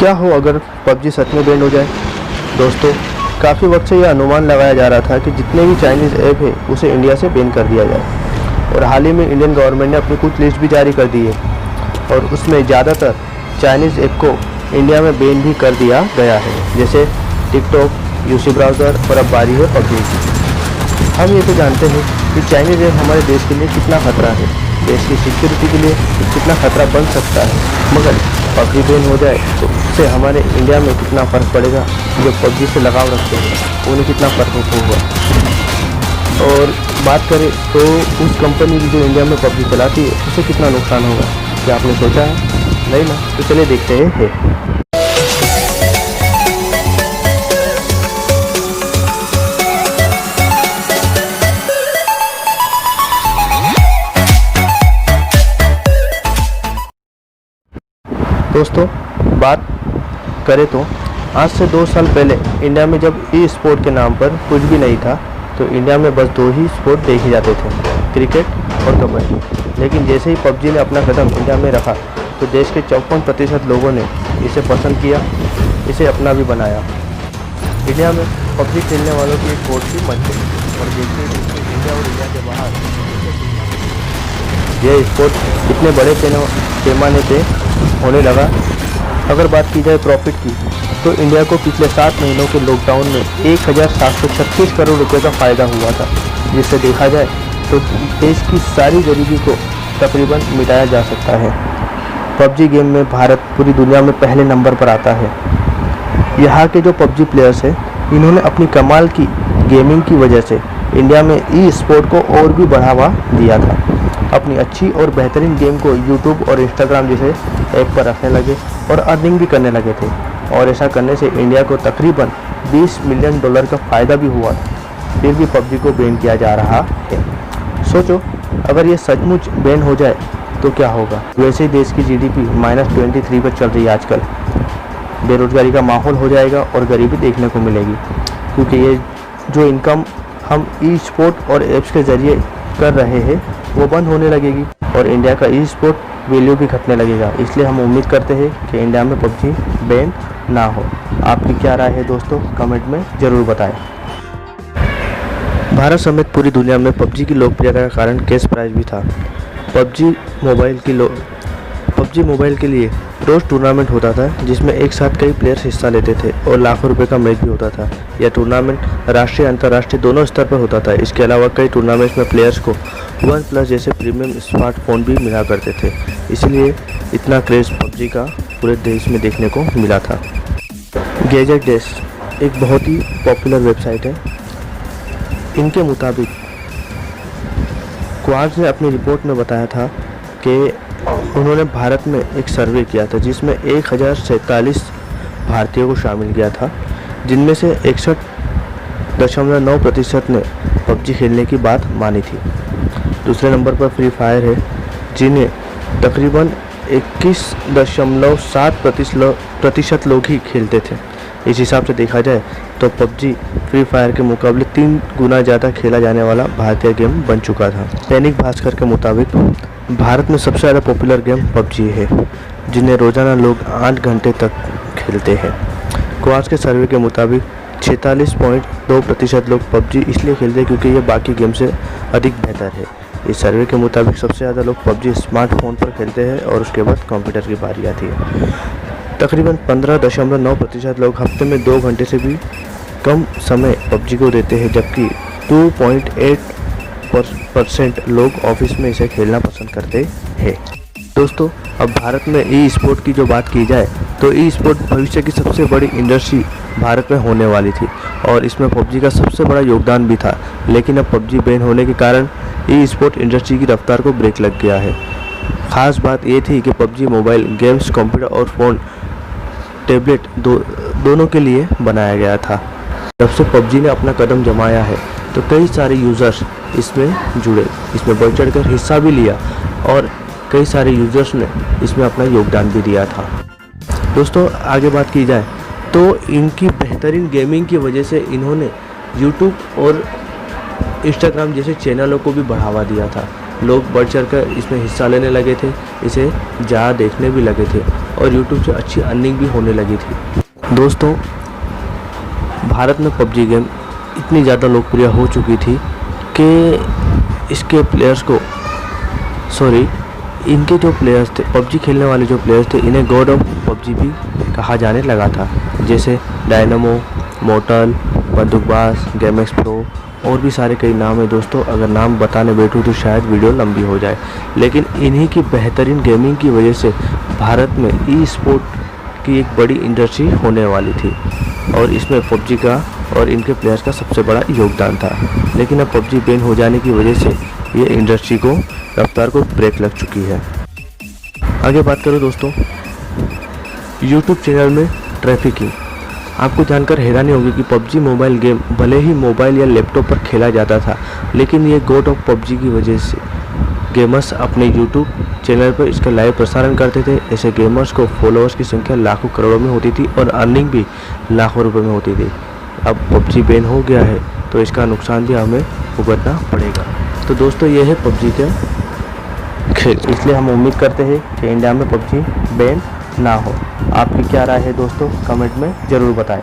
क्या हो अगर पबजी सच में बैंड हो जाए। दोस्तों, काफ़ी वक्त से यह अनुमान लगाया जा रहा था कि जितने भी चाइनीज़ ऐप है उसे इंडिया से बैन कर दिया जाए, और हाल ही में इंडियन गवर्नमेंट ने अपनी कुछ लिस्ट भी जारी कर दी है और उसमें ज़्यादातर चाइनीज़ ऐप को इंडिया में बैन भी कर दिया गया है, जैसे टिकटॉक, यूसी ब्राउज़र और अब बारी है पबजी की। हम ये तो जानते हैं कि चाइनीज़ ऐप हमारे देश के लिए कितना खतरा है, देश की सिक्योरिटी के लिए कितना खतरा बन सकता है, मगर पबजी बैन हो जाए तो उससे हमारे इंडिया में कितना फ़र्क पड़ेगा। जो पबजी से लगाव रखते हैं उन्हें कितना फ़र्क होगा। और बात करें तो उस कंपनी की जो इंडिया में पबजी चलाती है उसे कितना नुकसान होगा, क्या आपने सोचा है? नहीं ना, तो चलिए देखते हैं। दोस्तों, बात करें तो आज से 2 साल पहले इंडिया में जब ई स्पोर्ट के नाम पर कुछ भी नहीं था तो इंडिया में बस 2 ही स्पोर्ट देखे जाते थे, क्रिकेट और कबड्डी। लेकिन जैसे ही पबजी ने अपना कदम इंडिया में रखा तो देश के 54% लोगों ने इसे पसंद किया, इसे अपना भी बनाया। इंडिया में पबजी खेलने वालों की एक वोट भी मंच गई और देखते ही इंडिया और इंडिया के बाहर यह स्पोर्ट इतने बड़े पैमाने पे होने लगा। अगर बात की जाए प्रॉफिट की तो इंडिया को पिछले 7 महीनों के लॉकडाउन में 1736 करोड़ रुपए का फ़ायदा हुआ था, जिससे देखा जाए तो देश की सारी गरीबी को तकरीबन मिटाया जा सकता है। पबजी गेम में भारत पूरी दुनिया में पहले नंबर पर आता है। यहाँ के जो पबजी प्लेयर्स हैं इन्होंने अपनी कमाल की गेमिंग की वजह से इंडिया में ई स्पोर्ट को और भी बढ़ावा दिया था। अपनी अच्छी और बेहतरीन गेम को यूट्यूब और इंस्टाग्राम जैसे ऐप पर रखने लगे और अर्निंग भी करने लगे थे, और ऐसा करने से इंडिया को तकरीबन $20 मिलियन का फ़ायदा भी हुआ था। फिर भी पबजी को बैन किया जा रहा है। सोचो, अगर ये सचमुच बैन हो जाए तो क्या होगा। वैसे ही देश की GDP -23 पर चल रही है आजकल। बेरोजगारी का माहौल हो जाएगा और गरीबी देखने को मिलेगी, क्योंकि ये जो इनकम हम ई स्पोर्ट और ऐप्स के ज़रिए कर रहे हैं वो बंद होने लगेगी और इंडिया का ई स्पोर्ट वैल्यू भी घटने लगेगा। इसलिए हम उम्मीद करते हैं कि इंडिया में पबजी बैन ना हो। आपकी क्या राय है दोस्तों, कमेंट में ज़रूर बताएं। भारत समेत पूरी दुनिया में पबजी की लोकप्रियता का कारण कैश प्राइज भी था। पबजी मोबाइल के लिए रोज़ टूर्नामेंट होता था, जिसमें एक साथ कई प्लेयर्स हिस्सा लेते थे और लाखों रुपए का मैच भी होता था। यह टूर्नामेंट राष्ट्रीय अंतर्राष्ट्रीय दोनों स्तर पर होता था। इसके अलावा कई टूर्नामेंट्स में प्लेयर्स को OnePlus जैसे प्रीमियम स्मार्टफोन भी मिला करते थे, इसलिए इतना क्रेज़ पबजी का पूरे देश में देखने को मिला था। गैजेट डेस्क एक बहुत ही पॉपुलर वेबसाइट है। इनके मुताबिक क्वार्ट्ज ने अपनी रिपोर्ट में बताया था कि उन्होंने भारत में एक सर्वे किया था जिसमें 1047 भारतीयों को शामिल किया था, जिनमें से 61.9% ने पबजी खेलने की बात मानी थी। दूसरे नंबर पर फ्री फायर है, जिन्हें तकरीबन 21.7% लोग ही खेलते थे। इस हिसाब से देखा जाए तो पबजी फ्री फायर के मुकाबले 3 गुना ज़्यादा खेला जाने वाला भारतीय गेम बन चुका था। दैनिक भास्कर के मुताबिक भारत में सबसे ज़्यादा पॉपुलर गेम पबजी है, जिन्हें रोज़ाना लोग 8 घंटे तक खेलते हैं। क्वार्ट्ज के सर्वे के मुताबिक 46.2% लोग पबजी इसलिए खेलते हैं क्योंकि ये बाकी गेम से अधिक बेहतर है। इस सर्वे के मुताबिक सबसे ज़्यादा लोग पबजी स्मार्टफोन पर खेलते हैं और उसके बाद कंप्यूटर की बारी आती है। तकरीबन 15.9% लोग हफ्ते में 2 घंटे से भी कम समय पबजी को देते हैं, जबकि 2.8% लोग ऑफिस में इसे खेलना पसंद करते हैं। दोस्तों, अब भारत में ई स्पोर्ट की जो बात की जाए तो ई स्पोर्ट भविष्य की सबसे बड़ी इंडस्ट्री भारत में होने वाली थी और इसमें पबजी का सबसे बड़ा योगदान भी था। लेकिन अब पबजी बैन होने के कारण ई स्पोर्ट इंडस्ट्री की रफ्तार को ब्रेक लग गया है। ख़ास बात ये थी कि पबजी मोबाइल गेम्स, कंप्यूटर और फ़ोन, टैबलेट दोनों के लिए बनाया गया था। जब से पबजी ने अपना कदम जमाया है तो कई सारे यूज़र्स इसमें जुड़े, इसमें बढ़ चढ़कर हिस्सा भी लिया और कई सारे यूज़र्स ने इसमें अपना योगदान भी दिया था। दोस्तों, आगे बात की जाए तो इनकी बेहतरीन गेमिंग की वजह से इन्होंने यूट्यूब और इंस्टाग्राम जैसे चैनलों को भी बढ़ावा दिया था, लोग बढ़ चढ़ कर इसमें हिस्सा लेने लगे थे, इसे ज़्यादा देखने भी लगे थे और यूट्यूब से अच्छी अर्निंग भी होने लगी थी। दोस्तों, भारत में पबजी गेम इतनी ज़्यादा लोकप्रिय हो चुकी थी कि इसके प्लेयर्स को इनके जो प्लेयर्स थे, पबजी खेलने वाले जो प्लेयर्स थे, इन्हें गॉड ऑफ पबजी भी कहा जाने लगा था। जैसे डायनामो, मोर्टल, बंदूकबाज, गेमएक्स प्रो और भी सारे कई नाम है दोस्तों। अगर नाम बताने बैठूँ तो शायद वीडियो लंबी हो जाए, लेकिन इन्हीं की बेहतरीन गेमिंग की वजह से भारत में ई स्पोर्ट की एक बड़ी इंडस्ट्री होने वाली थी और इसमें पबजी का और इनके प्लेयर्स का सबसे बड़ा योगदान था। लेकिन अब पबजी बैन हो जाने की वजह से ये इंडस्ट्री को रफ्तार को ब्रेक लग चुकी है। आगे बात करूँ दोस्तों, यूट्यूब चैनल में ट्रैफिकिंग। आपको जानकर हैरानी होगी कि पबजी मोबाइल गेम भले ही मोबाइल या लैपटॉप पर खेला जाता था, लेकिन ये गॉड ऑफ पबजी की वजह से गेमर्स अपने यूट्यूब चैनल पर इसका लाइव प्रसारण करते थे। ऐसे गेमर्स को फॉलोअर्स की संख्या लाखों करोड़ों में होती थी और अर्निंग भी लाखों रुपए में होती थी। अब पबजी बैन हो गया है तो इसका नुकसान भी हमें भुगतना पड़ेगा। तो दोस्तों, ये है पबजी का खेल, इसलिए हम उम्मीद करते हैं कि इंडिया में पबजी बैन ना हो। आपकी क्या राय है दोस्तों, कमेंट में ज़रूर बताएं।